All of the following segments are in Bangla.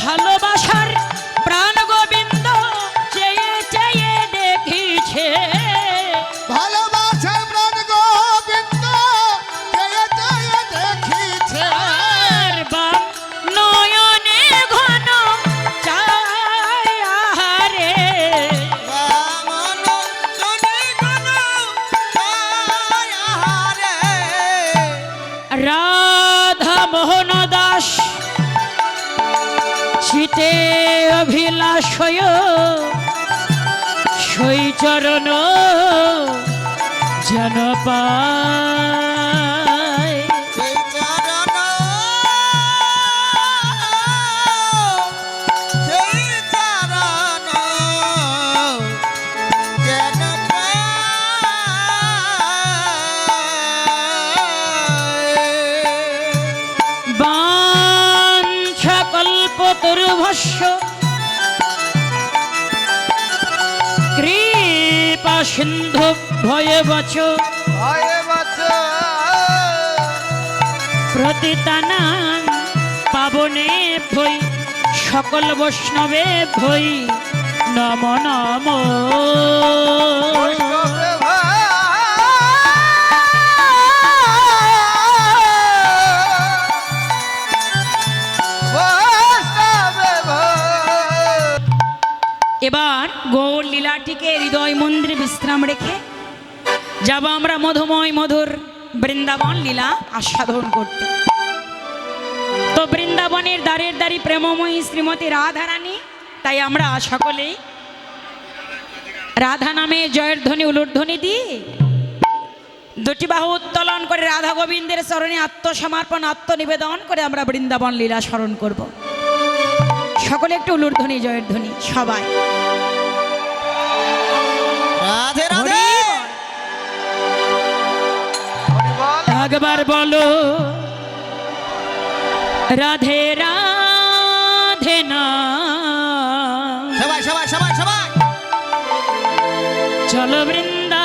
ভালোবাসার প্রাণ গোবিন্দ চেয়ে চেয়ে দেখিছে, ভালোবাসার প্রাণ গোবিন্দ চেয়ে চেয়ে দেখিছে। আর বাম নয়নে ঘন চায় আহারে, বামন জনে কোন চায় আহারে। রাধা মোহন দাস চিতে অভিলাষয় সই চরণ যেন পায়। সেই চরণ, সেই চরণ যেন পায়। বাঞ্ছা কল্পতরুভস্য কৃপা সিন্ধু ভয়ে বচ ভয়ে বচ প্রতিতানাং পাবনে ভৈ সকল বৈষ্ণবে ভৈ নম নম। বৈষ্ণবে ভাই। বৈষ্ণবে ভাই। এবার গৌর লীলাটিকে হৃদয় মন্দিরে বিশ্রাম রেখে যাব আমরা মধুময় মধুর বৃন্দাবন লীলা আস্বাদন করতে। তো বৃন্দাবনের দ্বারের দ্বারি প্রেমময়ী শ্রীমতী রাধারানী, তাই আমরা সকলেই রাধা নামে জয়ের ধ্বনি উলুধ্বনি দিয়ে দুটি বাহু উত্তোলন করে রাধা গোবিন্দের চরণে আত্মসমর্পণ আত্মনিবেদন করে আমরা বৃন্দাবন লীলা স্মরণ করব। সকলে একটু উলুধ্বনি জয়ের ধ্বনি সবাই। রাধে রাধে। একবার বলো রাধে রাধে না, সবাই সবাই সবাই সবাই চলো বৃন্দা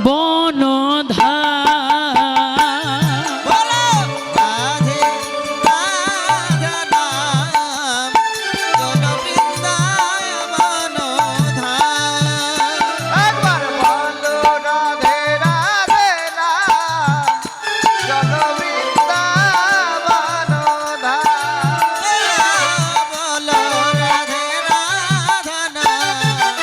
বনধা। বলো রাধে রাধা নাম চলো বৃন্দাবন ধাম। একবার বলো রাধে রাধে নাম চলো বৃন্দাবন ধাম। বলো রাধে রাধা নাম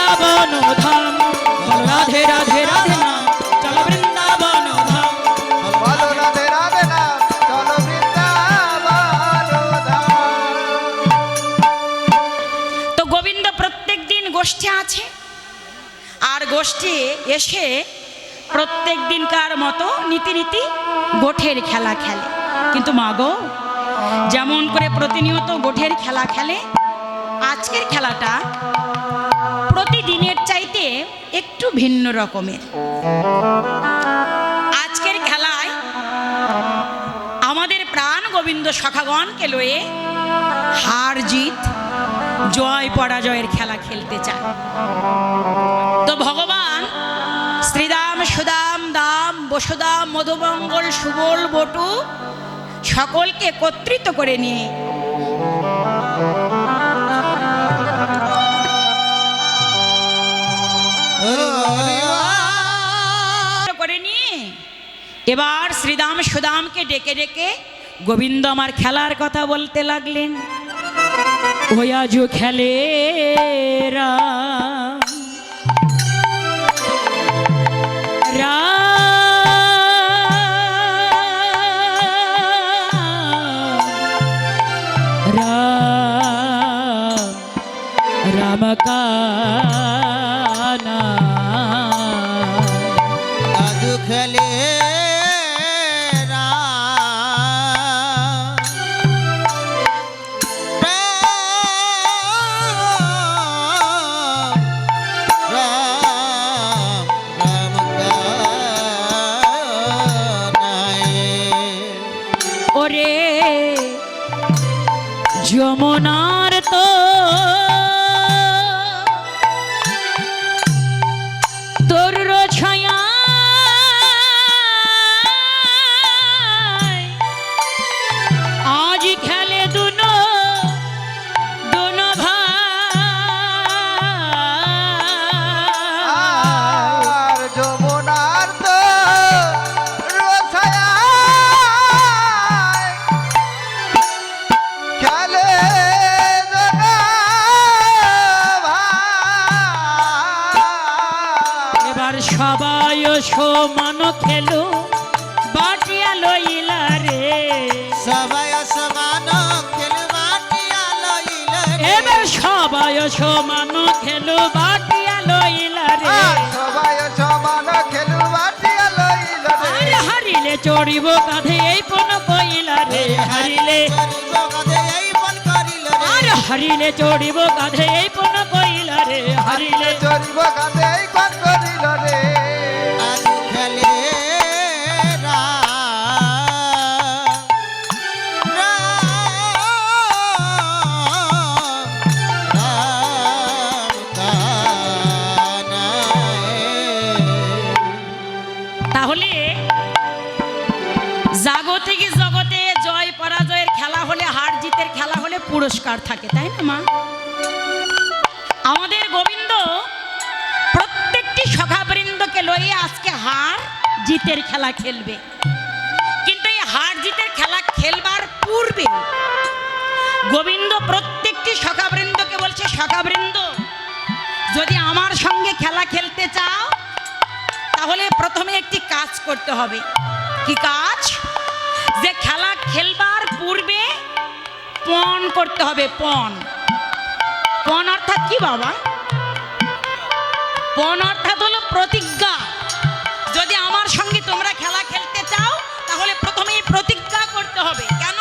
বৃন্দাবন ধাম, বলো রাধে রাধে রাধে নাম, চলো বৃন্দাবন ধাম। বলো রাধে রাধে নাম, চলো বৃন্দাবন ধাম। তো গোবিন্দ প্রত্যেক দিন গোষ্ঠী আছে, আর গোষ্ঠী এসে প্রত্যেক দিনকার মতো নীতি গোঠের খেলা খেলে। কিন্তু মা গো, যেমন করে প্রতিনিয়ত গোঠের খেলা খেলে, আজকের খেলাটা প্রতিদিনের চাইতে একটু ভিন্ন রকমের। আজকের খেলায় আমাদের প্রাণ গোবিন্দ সখাগণকে লয়ে হার জিত, জয় পরাজয়ের খেলা খেলতে চায়। তো ভগবান শ্রীদাম সুদাম দাম বসুদাম মধুমঙ্গল সুবল বটু সকলকে একত্রিত করে নিয়ে এবার শ্রীদাম সুদামকে ডেকে ডেকে গোবিন্দ আমার খেলার কথা বলতে লাগলেন। ওই আজও খেলে রাম, রাম কানা আজু খেলে যমুনার তো তোর ছায়া আজ খেলে দুনো ভাই, আর যমুনার তো রসায়া খেলে এবার সবাই সমান খেলো বাটিয়া লইলা রে, সবাই সমান খেল বাটিয়া লইলা রে। এবার সবাই সমান খেলো বাটিয়া লইলা রে। সবাই সমান খেলু বাটিয়া লইলা রে। আরে হারিলে চড়িব কাঁধে এই পন কইলা রে, হারিলে আরে হারিলে চড়িব কাঁধে এই পন কইলা রে, হারিলে চরিব কাঁধে এই কোন করিল রে। আজু খেলে তাহলে জাগতিক জগতে জয় পরাজয়ের খেলা হলে, হার জিতের খেলা হলে পুরস্কার থাকে, তাই না মা? আমাদের গোবিন্দ প্রত্যেকটি সখাবৃন্দকে লইয়ে আজকে হার জিতের খেলা খেলবে। কিন্তু এই হার জিতের খেলা খেলবার পূর্বে গোবিন্দ প্রত্যেকটি সখাবৃন্দকে বলছে, সখাবৃন্দ যদি আমার সঙ্গে খেলা খেলতে চাও তাহলে প্রথমে একটি কাজ করতে হবে। কি কাজ? যে খেলা খেলবার পূর্বে পণ করতে হবে। পণ পণ অর্থাৎ কি বাবা? পণ অর্থাৎ হলো প্রতিজ্ঞা। যদি আমার সঙ্গে তোমরা খেলা খেলতে চাও তাহলে প্রথমেই প্রতিজ্ঞা করতে হবে। কেন?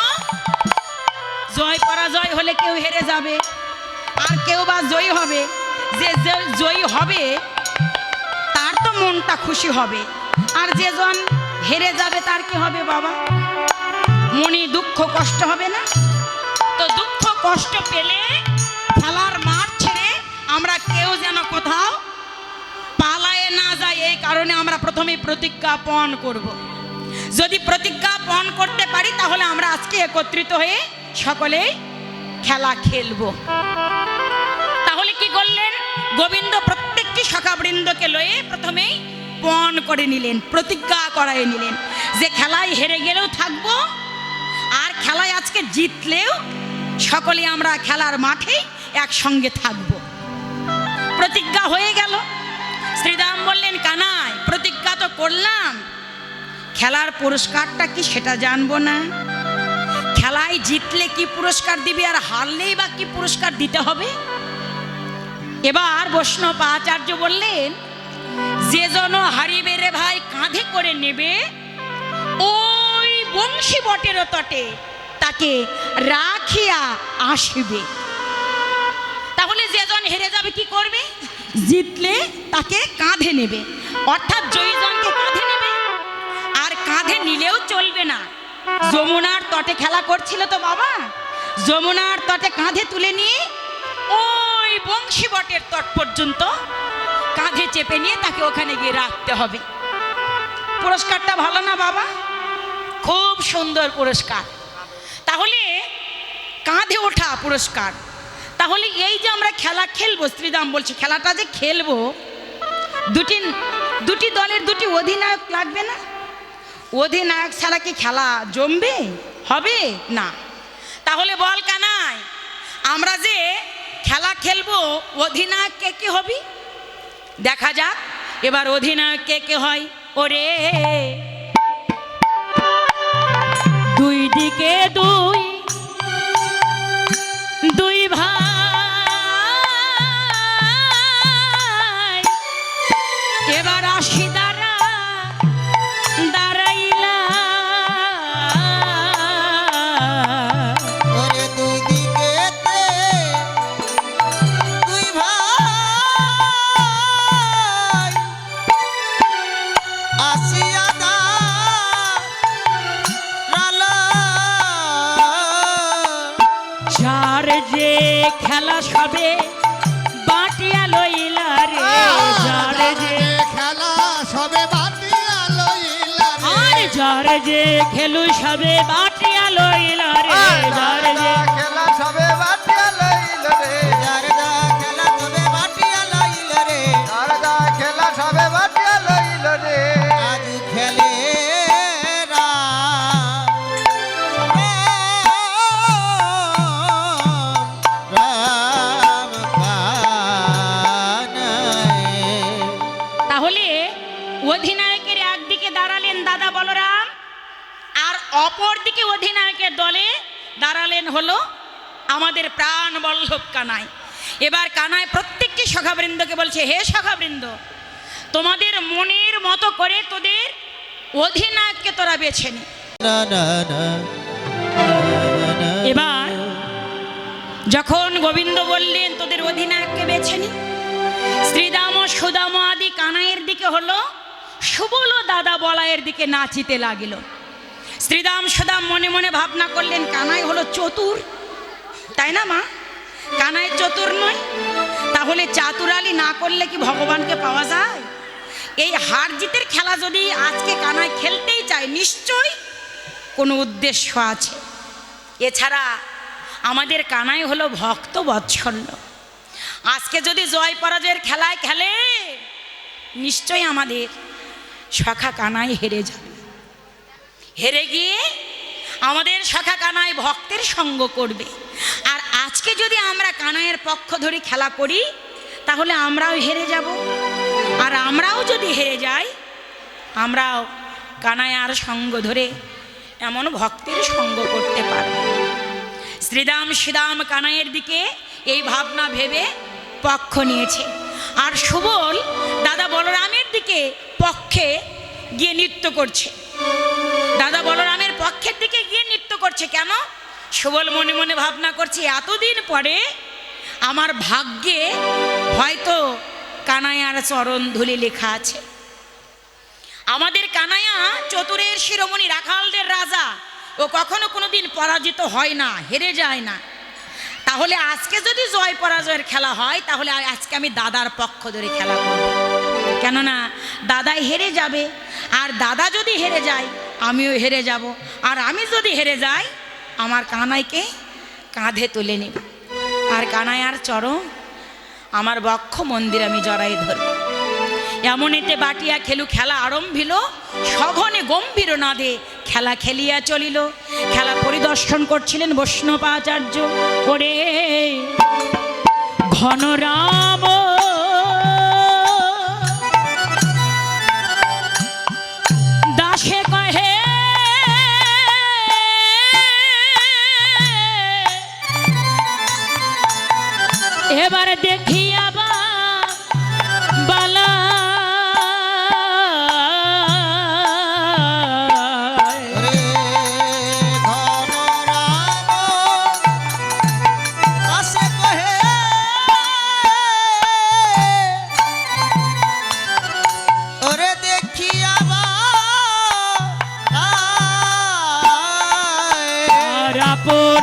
জয় পরাজয় হলে কেউ হেরে যাবে, আর কেউ বা জয়ী হবে। যে জয়ী হবে তার তো মনটা খুশি হবে, আর যেজন হেরে যাবে তার কি হবে বাবা? মনে দুঃখ কষ্ট হবে না? তো দুঃখ কষ্ট পেলে খেলার মাঠ ছেড়ে আমরা কেউ যেন কোথাও পালায়ে না যায়, এই কারণে আমরা প্রথমে প্রতিজ্ঞা পণ করব। যদি প্রতিজ্ঞা পণ করতে পারি তাহলে আমরা আজকে একত্রিত হয়ে সকলেই খেলা খেলবো। তাহলে কি করলেন? গোবিন্দ প্রত্যেকটি সখাবৃন্দকে লয়ে প্রথমেই পণ করে নিলেন, প্রতিজ্ঞা করায় নিলেন যে খেলায় হেরে গেলেও থাকবো, আর খেলায় আজকে জিতলেও সকলে আমরা খেলার মাঠে একসঙ্গে থাকব। প্রতিজ্ঞা হয়ে গেল। শ্রীরাম বললেন, কানাই প্রতিজ্ঞা তো করলাম, খেলার পুরস্কারটা কি সেটা জানবো না? খেলায় জিতলে কি পুরস্কার দিবে, আর হারলেই বা কি পুরস্কার দিতে হবে? এবার বৈষ্ণব আচার্য বললেন, যে জন হারিবে রে ভাই কাঁধে করে নেবে, ওই বংশী বটের তটে তাকে রাখিয়া আসবে। তাহলে যে জন হেরে যাবে কি করবে? জিতলে তাকে কাঁধে নেবে, অর্থাৎ জয়ীজনকে কাঁধে নেবে। আর কাঁধে নিলেও চলবে না। যমুনার তটে খেলা করছিল তো বাবা, যমুনার তটে কাঁধে তুলে নিয়ে ওই বংশী বটের তট পর্যন্ত কাঁধে চেপে নিয়ে তাকে ওখানে গিয়ে রাখতে হবে। পুরস্কারটা ভালো না বাবা? খুব সুন্দর পুরস্কার। তাহলে কাঁধে ওঠা পুরস্কার। তাহলে এই যে আমরা খেলা খেলবো, শ্রীরাম বলছে খেলাটা যে খেলবো, দুটি দলের দুটি অধিনায়ক লাগবে না? অধিনায়ক ছাড়া কি খেলা জমবে? হবে না। তাহলে বল কানাই, আমরা যে খেলা খেলবো অধিনায়ক কে কে হবি? দেখা যাক এবার অধিনায়ক কে কে হয়। ওরে দুই দিকে দুই দুই ভাই, এবার আসি দাঁড়া দাঁড়াইলা। ওরে দুই দিকেতে দুই ভাই আসিয়া দাঁড়ালো। যার যে খেলা সবে বাটিয়া লইলা রে, যার যে খেলা সবে বাটিয়া লইলা রে। আর যার যে খেলু সবে বাটিয়া লইলা রে, যার যে খেলা সবে বাটিয়া লইল রে। যারদা খেলা তবে বাটিয়া লইল রে। যারদা খেলা সবে বাটিয়া লইল রে। আজ খেলে রাম কানাই। তাহলে অধিনায়কের একদিকে দাঁড়ালেন দাদা বলরাম, আর অপর দিকে অধিনায়কের দলে দাঁড়ালেন হলো আমাদের প্রাণ বল্লভ কানাই। এবার কানাই প্রত্যেকটি সখাবৃন্দকে বলছে, হে সখাবৃন্দ, তোমাদের মনের মতো করে তোদের অধিনায়ককে তোরা বেছে নে। না না না না। এবার যখন গোবিন্দ বললেন তোদের অধিনায়ককে বেছে নি, শ্রীদাম সুদাম আদি কানাইয়ের দিকে হলো, সুবল দাদা বলাইয়ের দিকে নাচিতে লাগিল। শ্রীদাম সুদাম মনে মনে ভাবনা করলেন, কানাই হলো চতুর, তাই না মা? কানাই চতুর নয়, তাহলে চাতুরালি না করলে কি ভগবানকে পাওয়া যায়? এই হার জিতের খেলা যদি আজকে কানাই খেলতেই চায়, নিশ্চয়ই কোনো উদ্দেশ্য আছে। এছাড়া আমাদের কানাই হলো ভক্ত বৎসল্য। আজকে যদি জয় পরাজয়ের খেলায় খেলে, নিশ্চয়ই আমাদের সখা কানাই হেরে যাবে। হেরে গিয়ে আমাদের সখা কানাই ভক্তের সঙ্গ করবে। আর আজকে যদি আমরা কানাইয়ের পক্ষ ধরে খেলা করি, তাহলে আমরাও হেরে যাব। আর আমরাও যদি হেরে যাই, আমরাও কানাইয়ার সঙ্গ ধরে এমন ভক্তের সঙ্গ করতে পারব। শ্রীদাম শ্রীদাম কানাইয়ের দিকে এই ভাবনা ভেবে পক্ষ নিয়েছে। আর সুবল দাদা বলরামের দিকে পক্ষে গিয়ে নৃত্য করছে। দাদা বলরামের পক্ষের দিকে গিয়ে নৃত্য করছে কেন? সুবল মনে মনে ভাবনা করছে, এতদিন পরে আমার ভাগ্যে হয়তো কানাইয়ার চরণ ধুলি লেখা আছে। আমাদের কানাইয়া চতুরের শিরোমণি, রাখালদের রাজা, ও কখনো কোনোদিন পরাজিত হয় না, হেরে যায় না। তাহলে আজকে যদি জয় পরাজয়ের খেলা হয়, তাহলে আজকে আমি দাদার পক্ষ ধরে খেলা করব। কেননা দাদাই হেরে যাবে, আর দাদা যদি হেরে যায় আমিও হেরে যাব। আর আমি যদি হেরে যাই, আমার কানাইকে কাঁধে তুলে নেব, আর কানাইয়ার চরণ আমার বক্ষ মন্দির আমি জড়াই ধরব। এমন এতে বাটিয়া খেলু খেলা আরম্ভিল, সঘনে গম্ভীর নাদে খেলা খেলিয়া চলিল। খেলা পরিদর্শন করছিলেন বৈষ্ণব আচার্য। ওরে ঘন রাম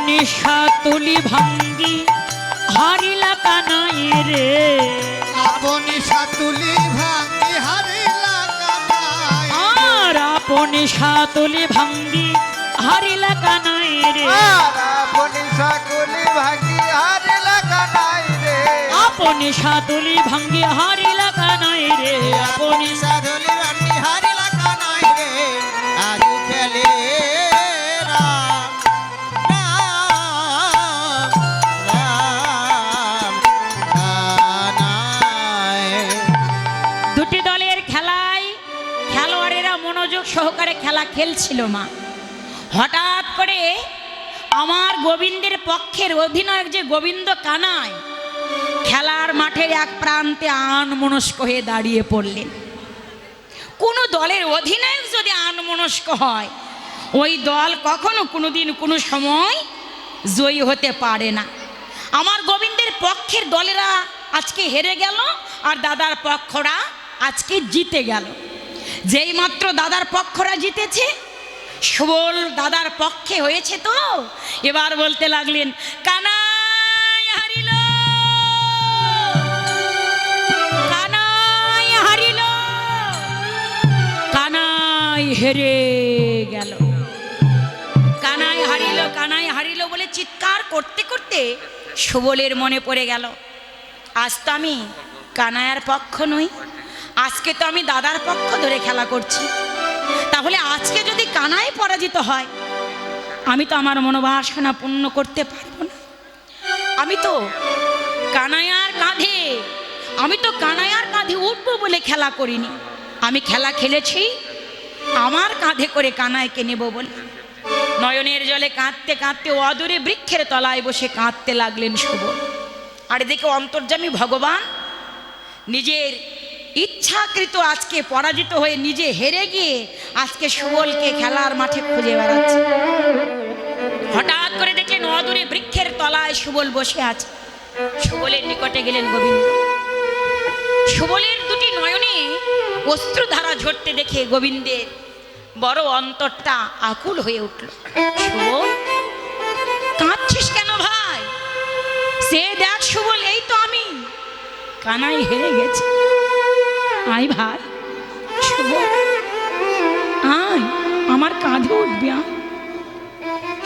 আপনি সাতুলি ভাঙ্গি হারিলা কানাই রে, আপনি সাতুলি ভাঙ্গি হারিলা কানাই, আর আপনি সাতুলি ভাঙ্গি হারিলা কানাই রে, আর আপনি সাতুলি ভাঙ্গি হারিলা কানাই রে, আপনি সাতুলি ভাঙ্গি হারিলা কানাই রে, আপনি সাধুলি রানী হারিলা কানাই রে, আজ খেলে রাম রাম কানাই। দুটি দলের খেলায় খেলোয়াড়েরা মনোযোগ সহকারে খেলা খেলছিল মা। হঠাৎ করে আমার গোবিন্দের পক্ষের অধিনায়ক যে গোবিন্দ কানাই খেলার মাঠের এক প্রান্তে আনমনস্ক হয়ে দাঁড়িয়ে পড়লেন। কোনো দলের অধিনায়ক যদি আনমনস্ক হয়, ওই দল কখনো কোনোদিন কোনো সময় জয়ী হতে পারে না। আমার গোবিন্দের পক্ষের দলেরা আজকে হেরে গেল, আর দাদার পক্ষরা আজকে জিতে গেল। যেই মাত্র দাদার পক্ষরা জিতেছে, সুবল দাদার পক্ষে হয়েছে, তো এবার বলতে লাগলেন, কানাই হারিল, কানাই হারিল, কানাই হেরে গেল, কানাই হারিল, কানাই হারিল বলে চিৎকার করতে করতে সুবলের মনে পড়ে গেল, আজ তো আমি কানাইয়ের পক্ষ নই, আজকে তো আমি দাদার পক্ষ ধরে খেলা করছি। তাহলে আজকে যদি কানাই পরাজিত হয়, আমি তো আমার মনোবাসনা পূর্ণ করতে পারবো না। আমি তো কানাইয়ার কাঁধে উঠবো বলে খেলা করিনি, আমি খেলা খেলেছি আমার কাঁধে করে কানাইকে নেব বলে। নয়নের জলে কাঁদতে কাঁদতে অদূরে বৃক্ষের তলায় বসে কাঁদতে লাগলেন সুবল। আর এদিকে অন্তর্যামী ভগবান নিজের ইচ্ছাকৃত আজকে পরাজিত হয়ে নিজে হেরে গিয়ে আজকে সুবলকে খেলার মাঠে খুঁজে বেড়াচ্ছে। হঠাৎ করে দেখলেন অদূরে বৃক্ষের তলায় সুবল বসে আছে। সুবলের নিকটে গেলেন গোবিন্দ। সুবলের দুটি নয়নে অশ্রুধারা ঝরতে দেখে গোবিন্দের বড় অন্তরটা আকুল হয়ে উঠল। সুবল, কাঁদছিস কেন ভাই? সে দেখ সুবল, এই তো আমি, কানাই হেরে গেছে। আয় ভাই সুবল, আয় আমার কাঁধে উঠবি।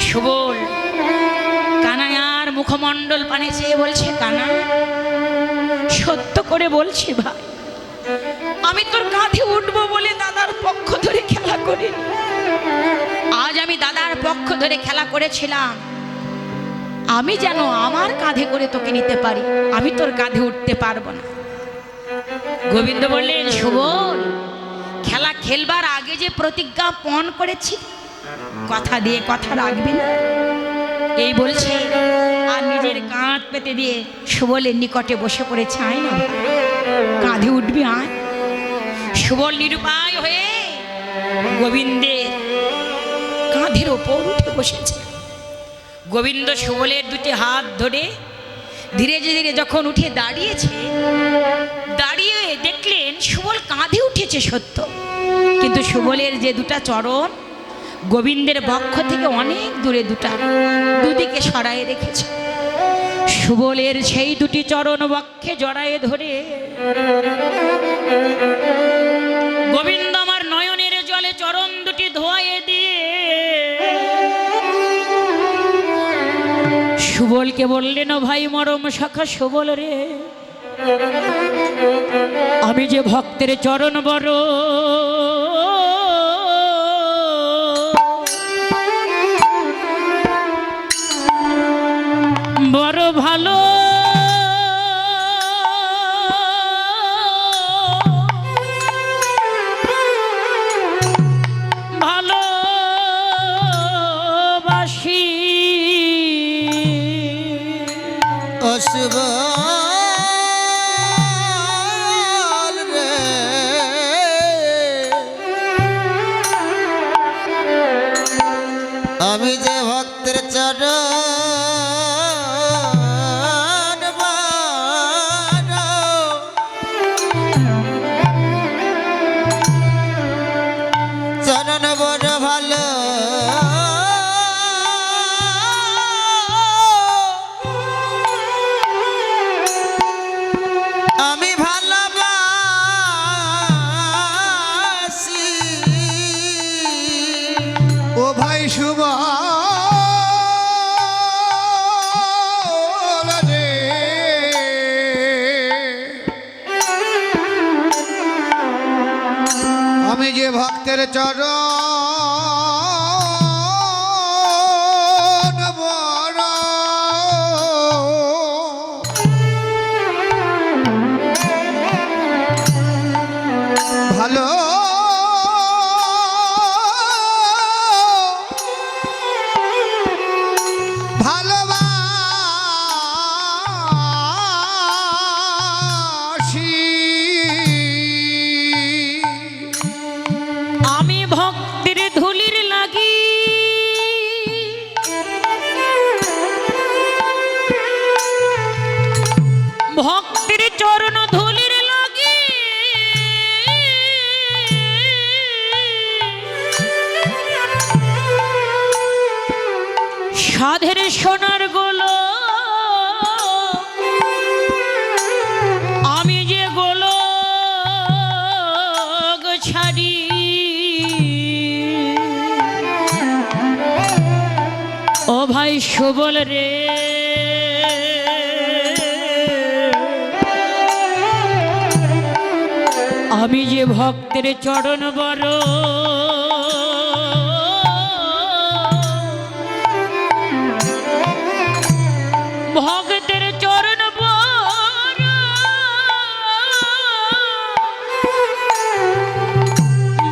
সুবল কানাইয়ার মুখমণ্ডল পানে চেয়ে বলছে, কানাই সত্য করে বলছি ভাই, আমি তোর কাঁধে উঠবো বলে দাদার পক্ষ ধরে খেলা করিনি। আজ আমি দাদার পক্ষ ধরে খেলা করেছিলাম, আমি যেন আমার কাঁধে করে তোকে নিতে পারি, আমি তোর কাঁধে উঠতে পারবো না। গোবিন্দ বললেন, সুবল, খেলা খেলবার আগে যে প্রতিজ্ঞা পণ করেছি, কথা দিয়ে কথা রাখবি না, এই বলছে। আর নিজের কাঁধ পেতে দিয়ে সুবলের নিকটে বসে পড়েছে। আয় না ভাই, কাঁধে উঠবি, আয়। সুবল নিরুপায় হয়ে গোবিন্দের কাঁধের ওপর উঠে বসেছে। গোবিন্দ সুবলের দুটি হাত ধরে ধীরে ধীরে যখন উঠে দাঁড়িয়েছে, দাঁড়িয়ে দেখলেন সুবল কাঁধে উঠেছে সত্য, কিন্তু সুবলের যে দুটা চরণ গোবিন্দের বক্ষ থেকে অনেক দূরে দুদিকে সরায়ে রেখেছে। সুবলের সেই দুটি চরণ বক্ষে জড়ায়ে ধরে গোবিন্দ আমার নয়নের জলে চরণ দুটি ধোয়ায়ে দিয়ে সুবলকে বললেন, ভাই মরম শাখা সুবল রে, আমি যে ভক্তের চরণ বড় বড় ভালো ভালোবাসি, অশুভ রে, আমি যে ভক্তের চরণ বড়, চরণ বড় ভালো শুভ রে আমি যে ভক্তের চরণ বড় ভালো ভালোবাসি আমি ভক্তের ধুলির লাগি ভক্তের চরণ ধুলির লাগি সাধের সোনার গোলো আমি যে গোলো ছাড়ি ও ভাই সুবল রে আমি যে ভক্তের চরণ বড় ভক্তের চরণ বড়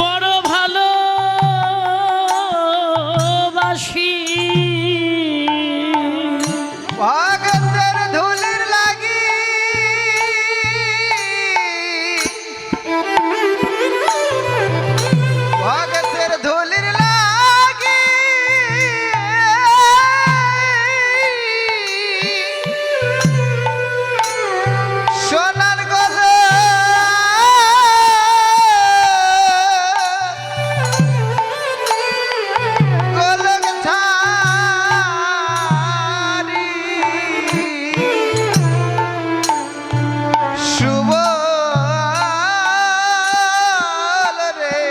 বড় ভালো বাসি ভক্তের ধুলির লাগি ভক্তের ধুলির লাগি সোনার গলে গোলক ছাড়ি সুবল রে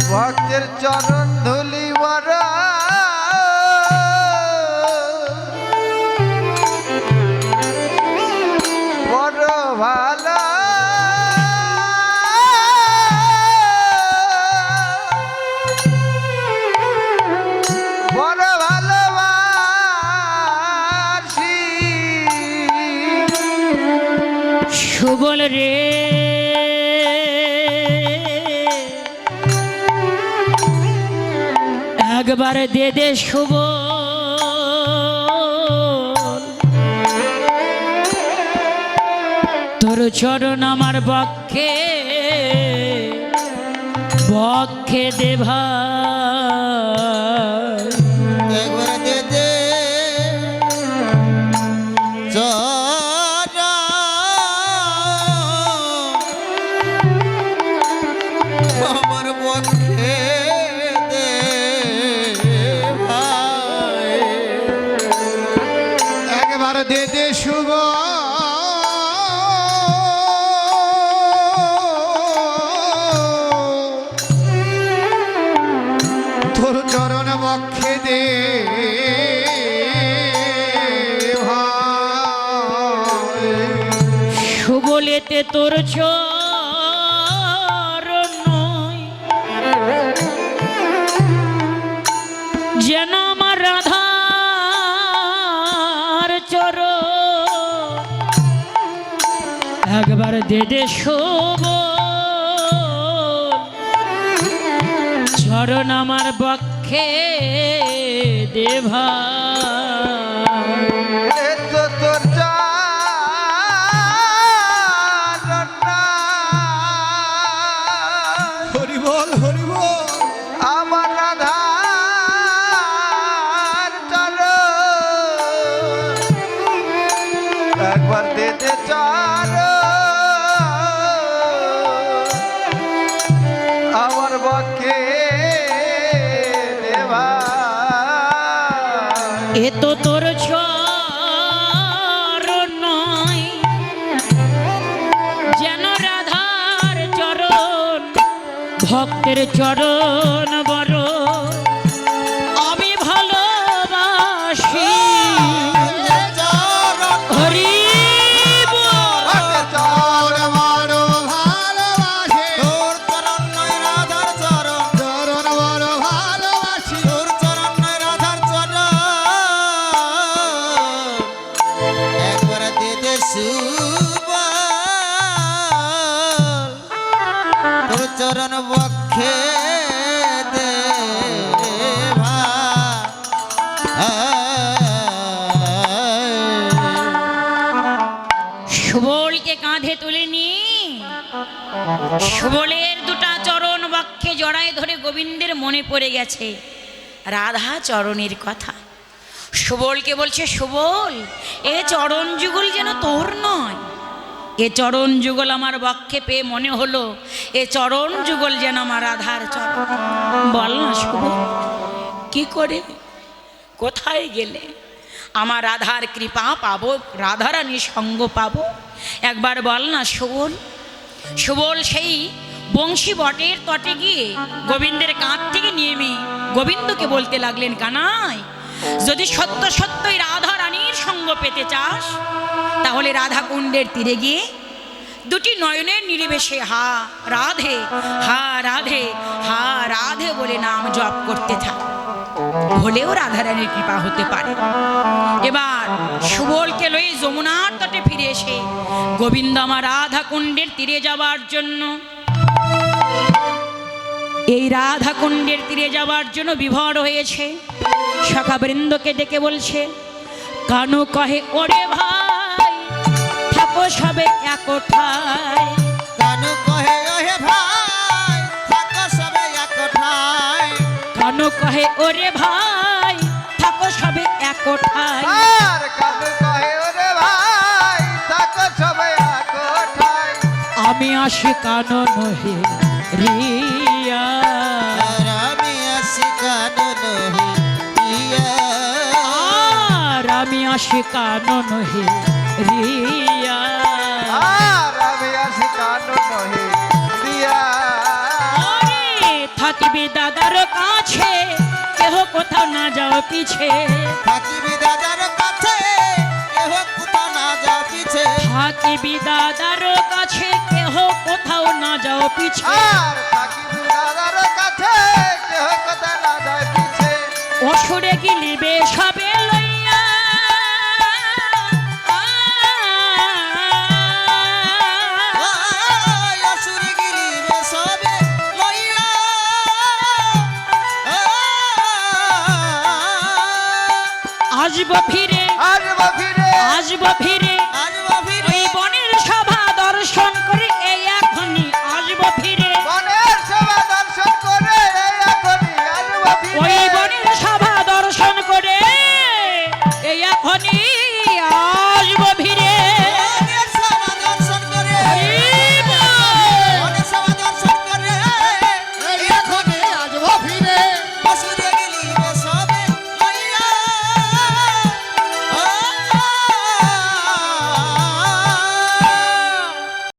ভক্তের চরণ ধুলি বড় বড় ভালো বড় ভালোবাসি সুবল রে একবার দে দে সুবল তোর চরণ আমার বক্ষে বক্ষে দে ভাই একবার দে দে চরণ আমার পক্ষে দে ভাই একবার দে দে শুভ তোর চরণ বক্ষে দে ভাই সুবলেতে তোর চরণ নয় যেন আমার রাধার চরণ একবার দে দে সুবল চরণ আমার বক্ষে দে ভাই এ তো তোর চরণ হরি বল আমার রাধার চরণ একবার দে দে চরণ আমার বক্ষে দে ভাই এ তো তোর চরণ নয় যেন রাধার চরণ ভক্তের চরণ বড় আমি ভালোবাসি চরণ হরি ভক্তের চরণ বড় ভালোবাসে, তোর চরণ নয় রাধার চরণ, চরণ বড় ভালোবাসি। তোর চরণ নয় রাধার চরণ, একবার দে দে সুবল, তোর চরণ বক্ষে দে সুবলকে কাঁধে তুলে নিয়ে সুবলের দুটা চরণ বক্ষে জড়ায় ধরে গোবিন্দের মনে পড়ে গেছে রাধা চরণের কথা। সুবলকে বলছে, সুবল এ চরণ যুগল যেন তোর নয়, এ চরণ যুগল আমার বক্ষে পেয়ে মনে হলো এ চরণ যুগল যেন আমার রাধার চরণ। বল না সুবল, কি করে কোথায় গেলে আমার রাধার কৃপা পাবো, রাধারানীর সঙ্গ পাবো, একবার বল না সুবল। সুবল সেই বংশী বটের তটে গিয়ে গোবিন্দের কাঁধ থেকে নেমে গোবিন্দকে বলতে লাগলেন, কানাই যদি সত্য সত্যই রাধা রানীর সঙ্গ পেতে চাস তাহলে রাধা কুণ্ডের তীরে গিয়ে দুটি নয়নের নিরিবেশে হা রাধে হা রাধে হা রাধে বলে নাম জপ করতে থাক, হলেও রাধারানীর কৃপা হতে পারে। এবার সুবলকে লয়ে যমুনার তটে ফিরে এসে গোবিন্দ আমার রাধা কুণ্ডের তীরে যাবার জন্য, এই রাধা কুণ্ডের তীরে যাবার জন্য বিভোর হয়েছে। সখা বৃন্দকে ডেকে বলছে, কানু কহে ওরে ভাই থাকো সবে একঠায়, কানু কহে ওহে ভাই থাকো সবে একঠায়, কানু কহে ওরে ভাই থাকো সবে একঠায়, আর কানু কহে ওরে ভাই থাকো সবাই একঠায়, আমি আসি কানো নহে রিয়া, আর আমি আসি কানু নহি ইয়া, আর আমি আসি কানো নহে রিয়া, আর আমি আসি কানু নহে প্রিয়া। আরে থাকিবে দাদার কাছে কেহ কোথাও না যাও পিছে, থাকিবি দাদার কাছে কেহ কোথাও না যাও পিছে, থাকিবি দাদার কাছে কেহ কোথাও না যাও পিছে, আর থাকিবি দাদার কাছে কেহ কথা না যায় পিছে, অসুরে গিলিবে সবে লইয়া, ওই অসুরে গিলিবে সবে লইয়া, আসব ফিরে আসবো ফিরে আসব ফিরে